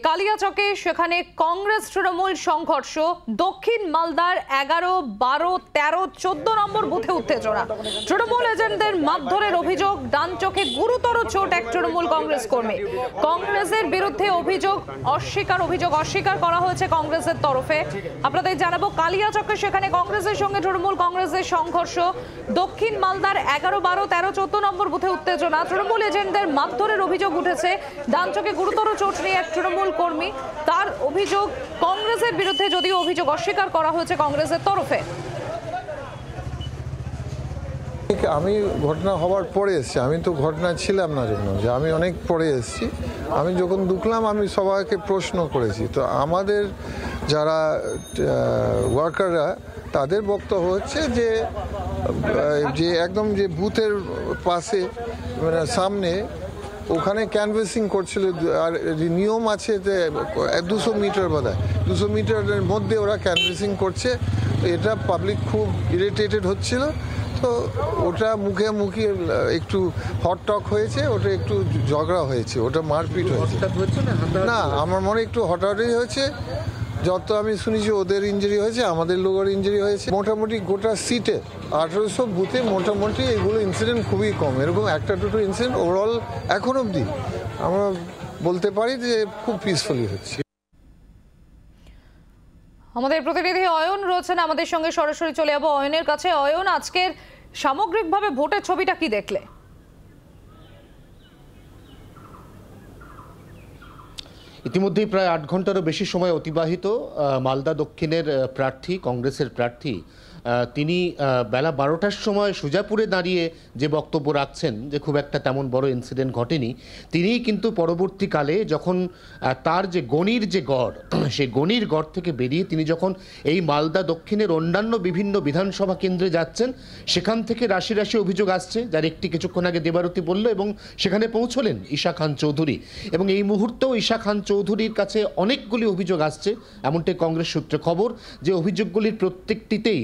কালিয়াচকে সেখানে কংগ্রেস তৃণমূল সংঘর্ষ। দক্ষিণ মালদার 11, 12, 13, 14 নম্বর বুথে উত্তেজনা। তৃণমূল এজেন্টদের মারধরের অভিযোগ। ডান চোখে গুরুতর চোট এক তৃণমূল কংগ্রেস কর্মী। কংগ্রেসের বিরুদ্ধে অভিযোগ অস্বীকার করা হয়েছে কংগ্রেসের তরফে। আপনাদের জানাবো কালিয়াচকে সেখানে কংগ্রেসের সঙ্গে তৃণমূল কংগ্রেসের সংঘর্ষ। দক্ষিণ মালদার 11, 12, 13, 14 নম্বর বুথে উত্তেজনা। তৃণমূল এজেন্টদের মারধরের অভিযোগ উঠেছে। ডান চোখে গুরুতর চোট নিয়ে এক তৃণমূল কর্মী, তার অভিযোগ। কংগ্রেসের বিরুদ্ধে যদিও অভিযোগ অস্বীকার করা হয়েছে কংগ্রেসের তরফে। আমি ঘটনা হওয়ার পরে এসেছি, আমি তো ঘটনা ছিলাম না, জন্য যে আমি অনেক পরে এসেছি। আমি যখন ঢুকলাম আমি সবাইকে প্রশ্ন করেছি, তো আমাদের যারা ওয়ার্কাররা তাদের বক্তব্য হচ্ছে যে একদম যে বুথের পাশে মানে সামনে ওখানে ক্যানভাসিং করছিল। আর নিয়ম আছে যে 200 মিটার বোধহয় 200 মিটারের মধ্যে ওরা ক্যানভাসিং করছে। এটা পাবলিক খুব ইরিটেটেড হচ্ছিল, তো ওটা মুখে একটু হট টক হয়েছে, ওটা একটু ঝগড়া হয়েছে, ওটা মারপিট হয়েছে। না, আমার মনে একটু হঠাৎই হয়েছে। যত আমি শুনেছি ওদের ইঞ্জুরি হয়েছে, আমাদের লোকের ইঞ্জুরি হয়েছে। মোটামুটি গোটা সিটে 1800 বুথে মোটামুটি এগুলো ইনসিডেন্ট খুবই কম। এরকম একটা দুটো ইনসিডেন্ট ওভারঅল এখন অবধি আমরা বলতে পারি যে খুব পিসফুলি হচ্ছে। আমাদের প্রতিনিধি অয়ন রয়েছেন আমাদের সঙ্গে, সরাসরি চলে যাবো অয়নের কাছে। অয়ন, আজকের সামগ্রিকভাবে ভোটের ছবিটা কি দেখলে? ইতিমধ্যেই প্রায় 8 ঘন্টারও বেশি সময় অতিবাহিত। মালদা দক্ষিণের প্রার্থী, কংগ্রেসের প্রার্থী, তিনি বেলা 12টার সময় সুজাপুরে দাঁড়িয়ে যে বক্তব্য রাখছেন যে খুব একটা তেমন বড় ইনসিডেন্ট ঘটেনি, তিনিই কিন্তু পরবর্তীকালে যখন তার যে গণির যে গড়, সেই গণির গড় থেকে বেরিয়ে তিনি যখন এই মালদা দক্ষিণের অন্যান্য বিভিন্ন বিধানসভা কেন্দ্রে যাচ্ছেন, সেখান থেকে রাশি রাশি অভিযোগ আসছে, যার একটি কিছুক্ষণ আগে দেবারতী বলল, এবং সেখানে পৌঁছলেন ঈশা খান চৌধুরী। এবং এই মুহূর্তেও ঈশা খান চৌধুরীর কাছে অনেকগুলি অভিযোগ আসছে, এমনটাই কংগ্রেস সূত্রে খবর। যে অভিযোগগুলির প্রত্যেকটিতেই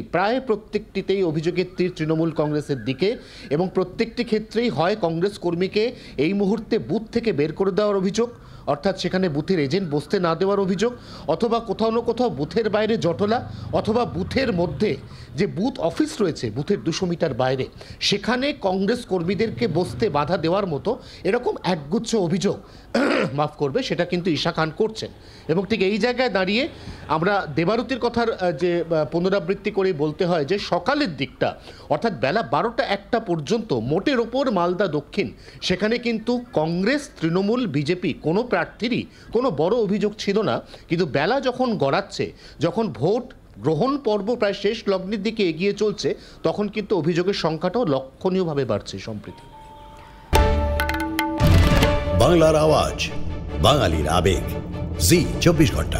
অভিযোগের তীর তৃণমূল কংগ্রেসের দিকে, এবং প্রত্যেকটি ক্ষেত্রেই হয় কংগ্রেস কর্মীকে এই মুহূর্তে বুথ থেকে বের করে দেওয়ার অভিযোগ, অর্থাৎ সেখানে বুথের এজেন্ট বসতে না দেওয়ার অভিযোগ, অথবা কোথাও না কোথাও বুথের বাইরে জটলা, অথবা বুথের মধ্যে যে বুথ অফিস রয়েছে বুথের 200 মিটার বাইরে, সেখানে কংগ্রেস কর্মীদেরকে বসতে বাধা দেওয়ার মতো এরকম একগুচ্ছ অভিযোগ মাফ করবে, সেটা কিন্তু ঈশা খান করছেন। এবং ঠিক এই জায়গায় দাঁড়িয়ে আমরা দেবারতীর কথার যে পুনরাবৃত্তি করে বলতে হয় যে সকালের দিকটা, অর্থাৎ বেলা 12টা 1টা পর্যন্ত মোটের ওপর মালদা দক্ষিণ সেখানে কিন্তু কংগ্রেস, তৃণমূল, বিজেপি কোনো প্রার্থীরই কোনো বড় অভিযোগ ছিল না। কিন্তু বেলা যখন গড়াচ্ছে, যখন ভোট গ্রহণ পর্ব প্রায় শেষ লগ্নের দিকে এগিয়ে চলছে, তখন কিন্তু অভিযোগের সংখ্যাটাও লক্ষণীয়ভাবে বাড়ছে সম্প্রতি। বাংলার আওয়াজ, বাঙালির আবেগ, জি 24 ঘন্টা।